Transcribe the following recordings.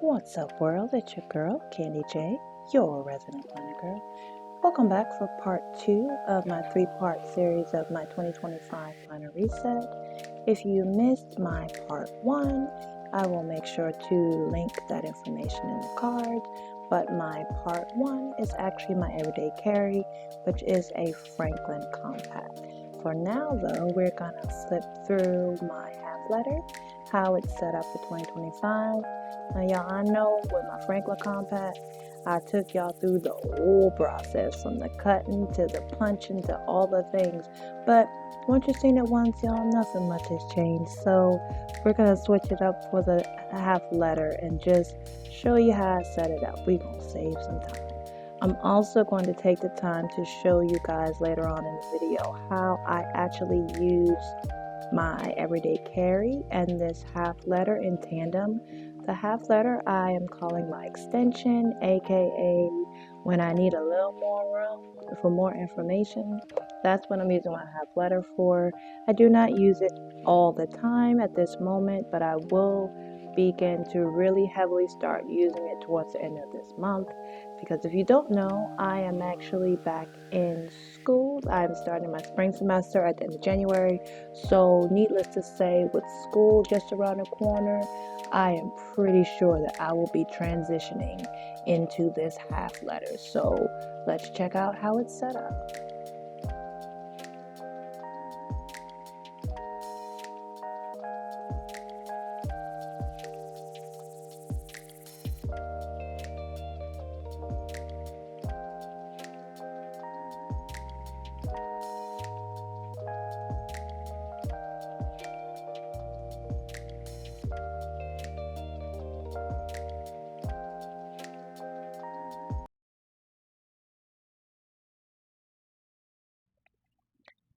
What's up, world? It's your girl, Candi J, your resident planner girl. Welcome back for part 2 of my 3-part series of my 2025 planner reset. If you missed my part 1, I will make sure to link that information in the cards. But my part 1 is actually my everyday carry, which is a Franklin compact. For now, though, we're gonna flip through my half letter, how it's set up for 2025. Now, y'all, I know with my Franklin compact, I took y'all through the whole process from the cutting to the punching to all the things. But once you've seen it once, y'all, nothing much has changed. So we're going to switch it up for the half letter and just show you how I set it up. We're going to save some time. I'm also going to take the time to show you guys later on in the video how I actually use my everyday carry and this half letter in tandem. The half letter I am calling my extension, aka when I need a little more room for more information. That's what I'm using my half letter for. I do not use it all the time at this moment, but I will begin to really heavily start using it towards the end of this month, because if you don't know, I am actually back in school. I'm starting my spring semester at the end of January. So needless to say, with school just around the corner, I am pretty sure that I will be transitioning into this half letter. So let's check out how it's set up.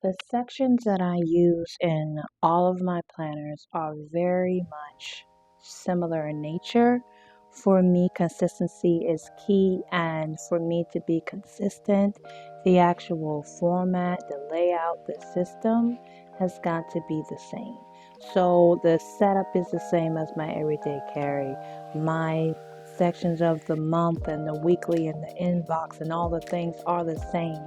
The sections that I use in all of my planners are very much similar in nature. For me, consistency is key, and for me to be consistent, the actual format, the layout, the system has got to be the same. So the setup is the same as my everyday carry. My sections of the month and the weekly and the inbox and all the things are the same.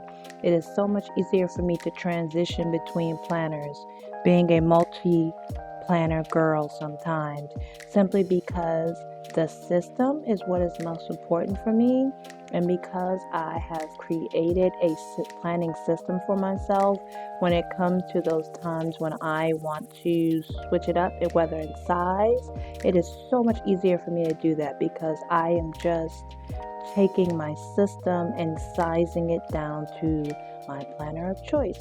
It is so much easier for me to transition between planners, being a multi-planner girl sometimes, simply because the system is what is most important for me, and because I have created a planning system for myself when it comes to those times when I want to switch it up, whether in size. It is so much easier for me to do that because I am just taking my system and sizing it down to my planner of choice.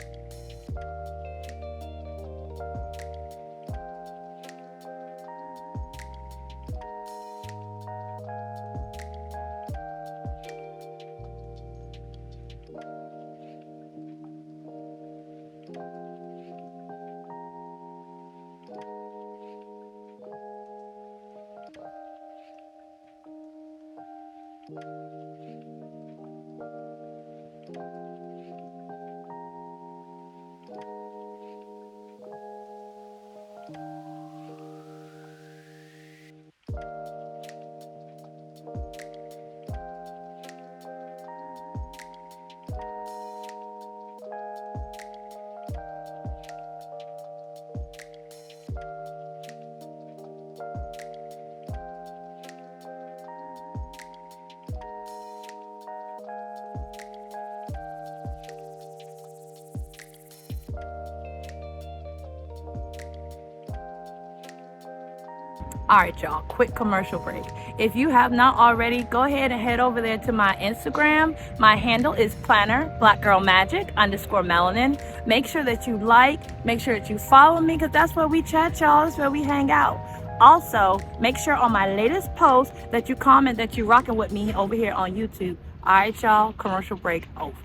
All right, y'all, quick commercial break. If you have not already, go ahead and head over there to my Instagram. My handle is planner blackgirlmagic_melanin. Make sure that you make sure that you follow me, because that's where we chat, y'all. That's where we hang out. Also, make sure on my latest post that you comment that you're rocking with me over here on YouTube. All right, y'all, commercial break over.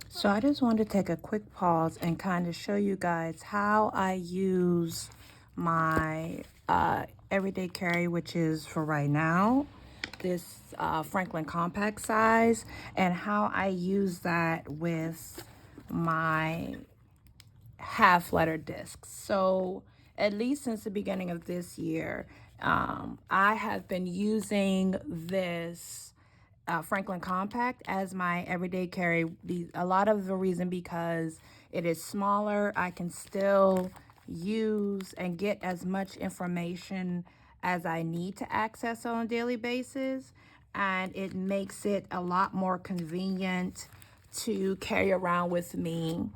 So I just wanted to take a quick pause and kind of show you guys how I use my everyday carry, which is for right now this Franklin compact size, and how I use that with my half letter discs. So at least since the beginning of this year, I have been using this Franklin Compact as my everyday carry. A lot of the reason because it is smaller. I can still use and get as much information as I need to access on a daily basis, and it makes it a lot more convenient to carry around with me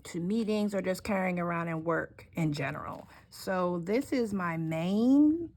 to meetings or just carrying around and work in general. So this is my main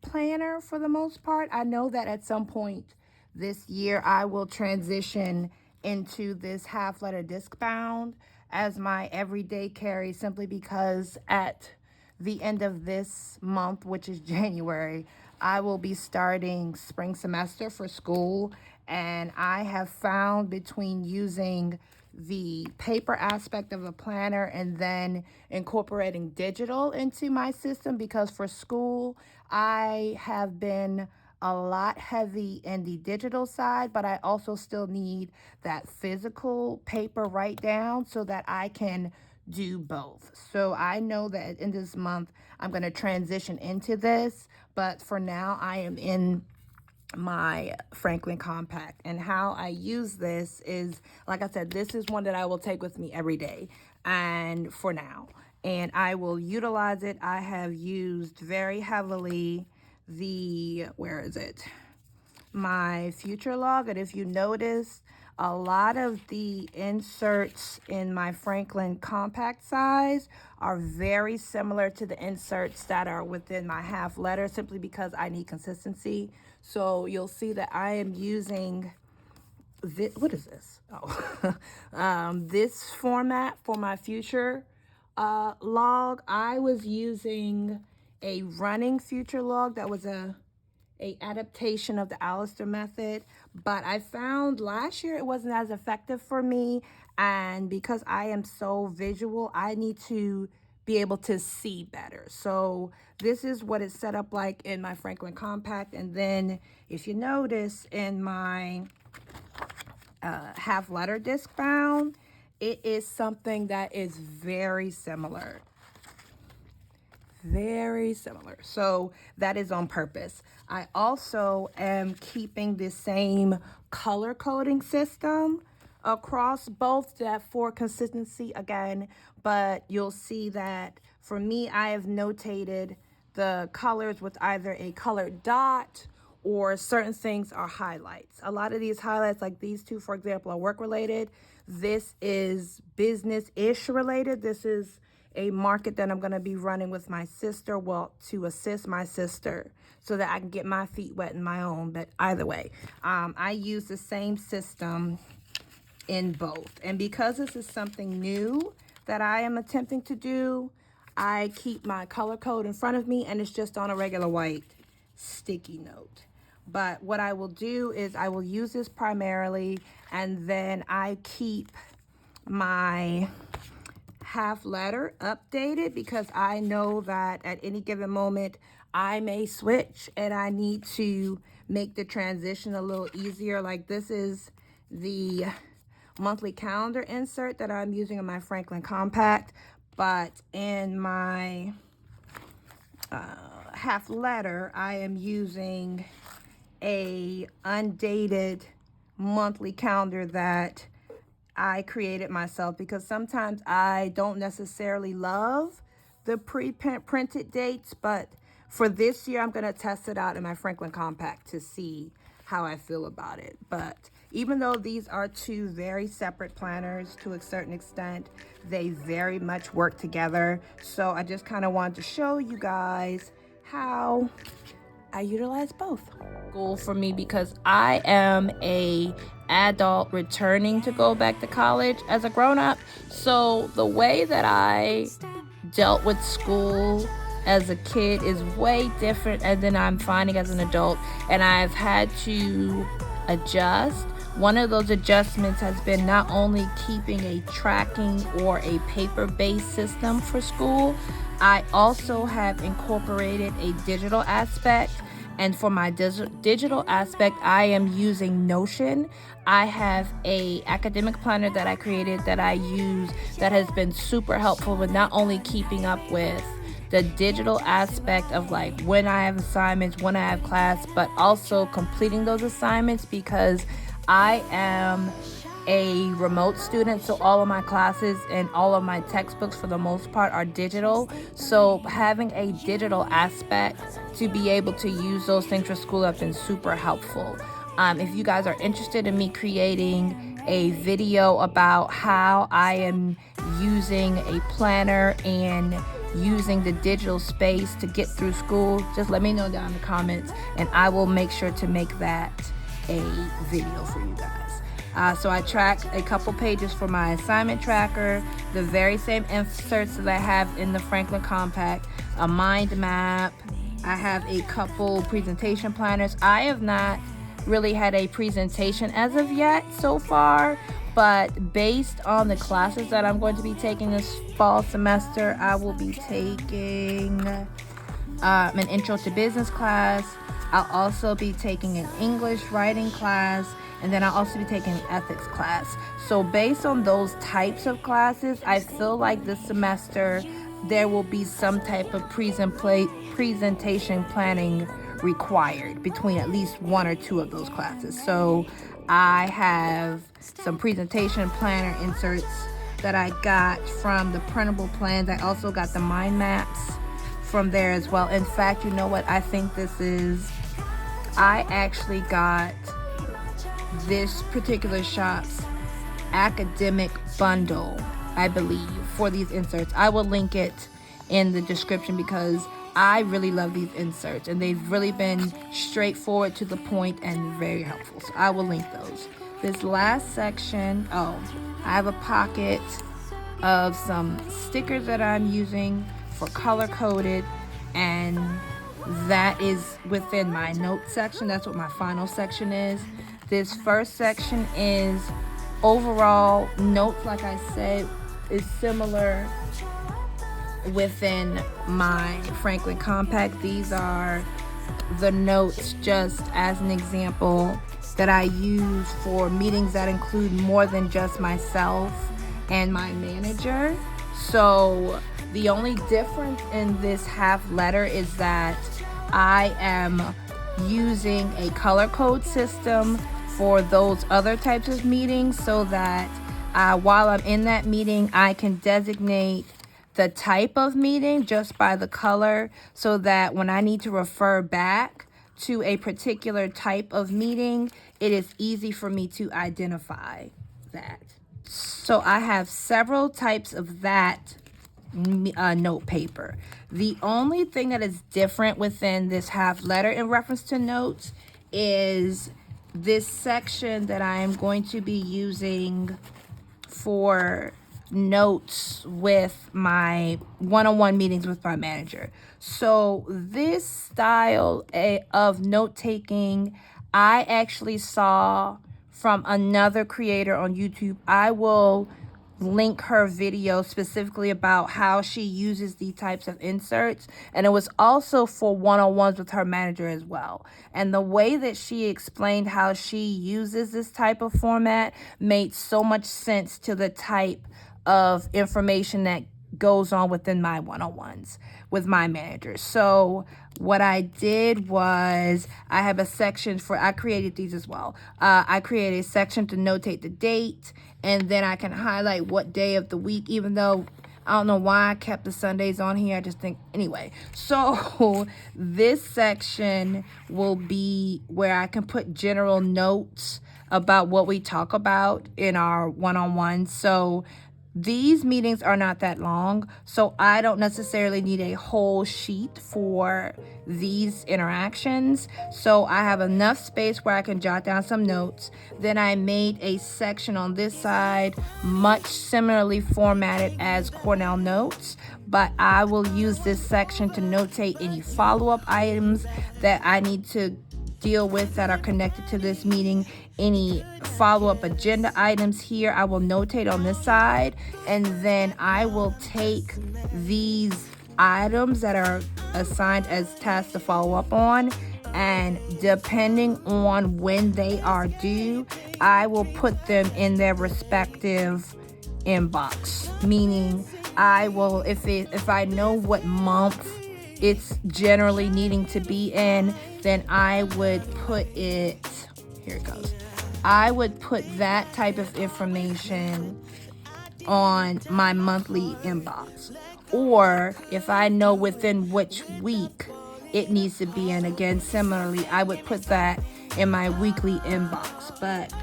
planner for the most part. I know that at some point this year I will transition into this half letter Discbound as my everyday carry, simply because at the end of this month, which is January, I will be starting spring semester for school, and I have found between using the paper aspect of a planner and then incorporating digital into my system, because for school I have been a lot heavy in the digital side, but I also still need that physical paper write down so that I can do both. So I know that in this month I'm going to transition into this, but for now I am in my Franklin Compact. And how I use this is, like I said, this is one that I will take with me every day and for now, and I will utilize it. I have used very heavily the, where is it, my future log. And if you notice, a lot of the inserts in my Franklin Compact size are very similar to the inserts that are within my half letter, simply because I need consistency. So you'll see that I am using this, what is this? Oh, this format for my future log. I was using a running future log that was a adaptation of the Alistair method, but I found last year it wasn't as effective for me, and because I am so visual, I need to be able to see better. So this is what it's set up like in my Franklin Compact. And then if you notice in my half letter Discbound, it is something that is very similar. Very similar. So that is on purpose. I also am keeping the same color coding system across both, that for consistency again, but you'll see that for me, I have notated the colors with either a colored dot or certain things are highlights. A lot of these highlights, like these two, for example, are work related. This is business-ish related. This is a market that I'm going to be running with my sister, well, to assist my sister so that I can get my feet wet in my own. But either way, I use the same system in both. And because this is something new that I am attempting to do, I keep my color code in front of me, and it's just on a regular white sticky note. But what I will do is I will use this primarily, and then I keep my half letter updated, because I know that at any given moment I may switch and I need to make the transition a little easier. Like this is the monthly calendar insert that I'm using in my Franklin Compact, but in my half letter I am using a undated monthly calendar that I created myself, because sometimes I don't necessarily love the pre-printed dates, but for this year I'm going to test it out in my Franklin Compact to see how I feel about it. But even though these are two very separate planners to a certain extent, they very much work together. So I just kind of wanted to show you guys how I utilize both. Goal for me, because I am a adult returning to go back to college as a grown-up. So the way that I dealt with school as a kid is way different and then I'm finding as an adult, and I've had to adjust. One of those adjustments has been not only keeping a tracking or a paper-based system for school, I also have incorporated a digital aspect. And for my digital aspect, I am using Notion. I have a academic planner that I created that I use that has been super helpful with not only keeping up with the digital aspect of like when I have assignments, when I have class, but also completing those assignments, because I am a remote student, so all of my classes and all of my textbooks for the most part are digital. So having a digital aspect to be able to use those things for school have been super helpful. If you guys are interested in me creating a video about how I am using a planner and using the digital space to get through school, just let me know down in the comments and I will make sure to make that a video for you guys. So I track a couple pages for my assignment tracker, the very same inserts that I have in the Franklin Compact, a mind map. I have a couple presentation planners. I have not really had a presentation as of yet so far, but based on the classes that I'm going to be taking this fall semester, I will be taking an intro to business class. I'll also be taking an English writing class, and then I'll also be taking an ethics class. So based on those types of classes, I feel like this semester there will be some type of presentation planning required between at least one or two of those classes. So I have some presentation planner inserts that I got from the printable plans. I also got the mind maps from there as well. In fact, you know what? I actually got this particular shop's academic bundle, I believe, for these inserts. I will link it in the description because I really love these inserts and they've really been straightforward, to the point, and very helpful. So I will link those. This last section, I have a pocket of some stickers that I'm using for color coded, and that is within my notes section. That's what my final section is. This first section is overall notes. Like I said, is similar within my Franklin Compact. These are the notes, just as an example, that I use for meetings that include more than just myself and my manager. So the only difference in this half letter is that I am using a color code system for those other types of meetings, so that while I'm in that meeting, I can designate the type of meeting just by the color, so that when I need to refer back to a particular type of meeting, it is easy for me to identify that. So I have several types of that note paper. The only thing that is different within this half letter in reference to notes is this section that I am going to be using for notes with my one-on-one meetings with my manager. So this style of note-taking, I actually saw from another creator on YouTube. I will link her video specifically about how she uses these types of inserts, and it was also for one-on-ones with her manager as well. And the way that she explained how she uses this type of format made so much sense to the type of information that goes on within my one-on-ones with my manager. So what I did was I have a section for, I created these as well. I created a section to notate the date, and then I can highlight what day of the week, even though I don't know why I kept the Sundays on here. I just think, anyway. So this section will be where I can put general notes about what we talk about in our one-on-ones. So these meetings are not that long, so I don't necessarily need a whole sheet for these interactions. So I have enough space where I can jot down some notes. Then I made a section on this side, much similarly formatted as Cornell Notes, but I will use this section to notate any follow-up items that I need to deal with that are connected to this meeting. Any follow-up agenda items here, I will notate on this side, and then I will take these items that are assigned as tasks to follow up on, and depending on when they are due, I will put them in their respective inbox, meaning I will, if I know what month it's generally needing to be in, then I would put it, here it goes. I would put that type of information on my monthly inbox. Or if I know within which week it needs to be in, again, similarly, I would put that in my weekly inbox. But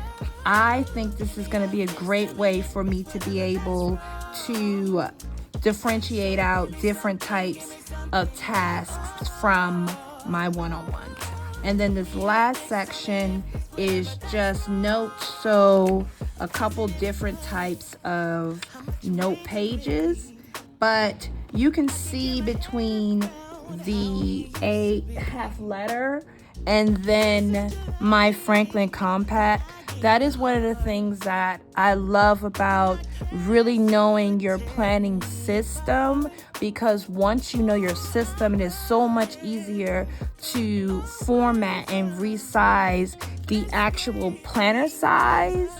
I think this is going to be a great way for me to be able to differentiate out different types of tasks from my one-on-ones. And then this last section is just notes. So a couple different types of note pages, but you can see between the A half letter and then my Franklin Compact. That is one of the things that I love about really knowing your planning system, because once you know your system, it is so much easier to format and resize the actual planner size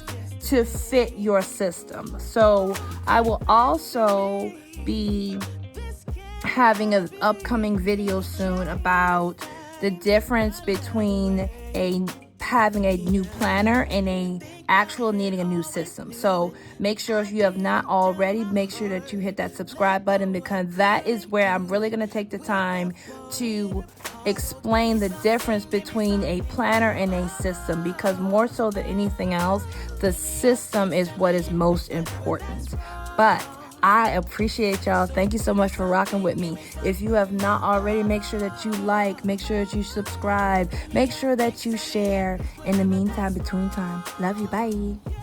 to fit your system. So I will also be having an upcoming video soon about the difference between having a new planner and needing a new system. So make sure, if you have not already, make sure that you hit that subscribe button, because that is where I'm really going to take the time to explain the difference between a planner and a system, because more so than anything else, the system is what is most important. But I appreciate y'all. Thank you so much for rocking with me. If you have not already, make sure that you like, make sure that you subscribe, make sure that you share. In the meantime, between time, love you. Bye.